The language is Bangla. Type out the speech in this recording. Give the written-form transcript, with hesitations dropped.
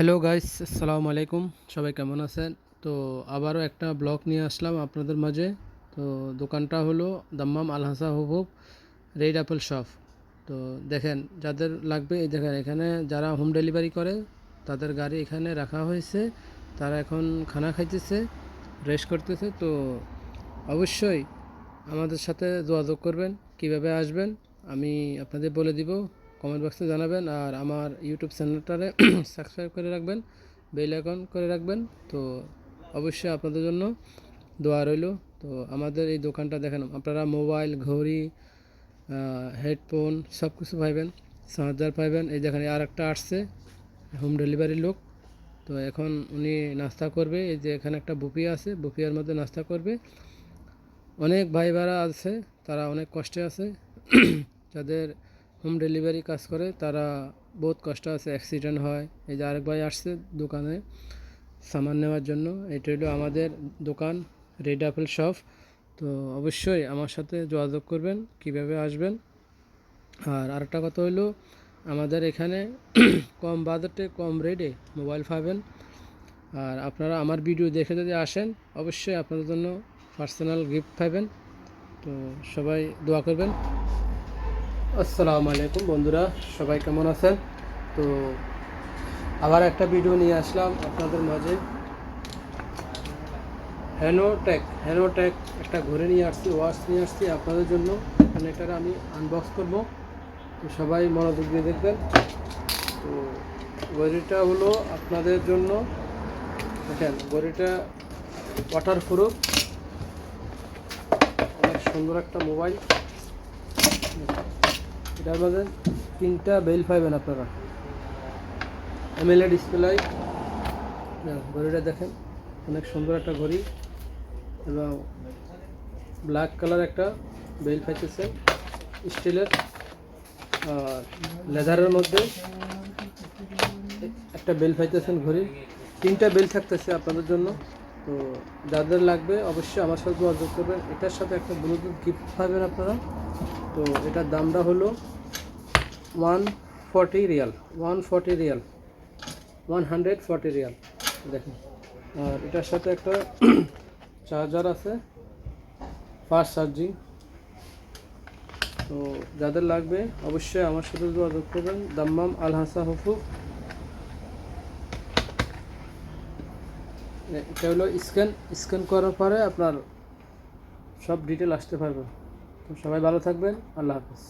হ্যালো গাইস, আসসালামু আলাইকুম। সবাই কেমন আছেন? তো আবারও একটা ব্লগ নিয়ে আসলাম আপনাদের মাঝে। তো দোকানটা হলো দাম্মাম আল হাসা হুবুব রেড অ্যাপেল শপ। তো দেখেন, যাদের লাগবে এই দেখেন, এখানে যারা হোম ডেলিভারি করে তাদের গাড়ি এখানে রাখা হয়েছে। তারা এখন খানা খাইতেছে, রেস্ট করতেছে। তো অবশ্যই আমাদের সাথে যোগাযোগ করবেন। কিভাবে আসবেন আমি আপনাদের বলে দিব, কমেন্ট বক্সে জানাবেন। আর আমার ইউটিউব চ্যানেলটারে সাবস্ক্রাইব করে রাখবেন, বেল আইকন করে রাখবেন। তো অবশ্যই আপনাদের জন্য দোয়া রইল। তো আমাদের এই দোকানটা দেখেন, আপনারা মোবাইল, ঘড়ি, হেডফোন সব কিছু পাইবেন, চার্জার পাইবেন। এই দেখেন আর একটা আসছে হোম ডেলিভারির লোক। তো এখন উনি নাস্তা করবে। এই যে এখানে একটা বুফি আছে, বুফিয়ার মধ্যে নাস্তা করবে। অনেক ভাই ভাড়া আছে, তারা অনেক কষ্টে আছে। যাদের হোম ডেলিভারি কাজ করে তারা বহুত কষ্ট আছে, অ্যাক্সিডেন্ট হয়। এই যে আরেক ভাই আসছে দোকানে সামান নেওয়ার জন্য। এটা হলো আমাদের দোকান রেড অ্যাপেল শপ। তো অবশ্যই আমার সাথে যোগাযোগ করবেন কিভাবে আসবেন। আর আরেকটা কথা হলো, আমাদের এখানে কম বাজেটে কম রেটে মোবাইল পাবেন। আর আপনারা আমার ভিডিও দেখে যদি আসেন, অবশ্যই আপনাদের জন্য পার্সোনাল গিফট পাবেন। তো সবাই দোয়া করবেন। আসসালামু আলাইকুম বন্ধুরা, সবাই কেমন আছেন? তো আবার একটা ভিডিও নিয়ে আসলাম আপনাদের মাঝে। হ্যানোটেক একটা ঘুরে নিয়ে আসছি, ওয়াচ নিয়ে আসছি আপনাদের জন্য। এখানে এটা আমি আনবক্স করব, তো সবাই মনোযোগ দিয়ে দেখবেন। তো ঘড়িটা হলো আপনাদের জন্য, দেখেন ঘড়িটা ওয়াটারপ্রুফ, অনেক সুন্দর একটা মোবাইল। এটার মধ্যে 3টা বেল পাইবেন আপনারা, এমএলএ ডিসপ্লে। ঘড়িটা দেখেন, অনেক সুন্দর একটা ঘড়ি, এবং ব্ল্যাক কালার একটা বেল পাইতেছে স্টিলের। আর লেদারের মধ্যে একটা বেল পাইতেছেন ঘড়ি। 3টা বেল থাকতেছে আপনাদের জন্য। তো যাদের লাগবে অবশ্যই আমার সাথে যোগাযোগ করবেন। এটার সাথে একটা ব্লুটুথ গিফট পাবেন আপনারা। তো এটার দামটা হলো 140 রিয়াল, 140 রিয়াল, 140 রিয়াল। দেখুন, আর এটার সাথে একটা চার্জার আছে, ফাস্ট চার্জিং। তো যাদের লাগবে অবশ্যই আমার সাথে যোগাযোগ করবেন। দাম্মাম আল হাসা হুফুফ। এটা হলো স্ক্যান করার পরে আপনার সব ডিটেল আসতে পারবে। তো সবাই ভালো থাকবেন, আল্লাহ হাফেজ।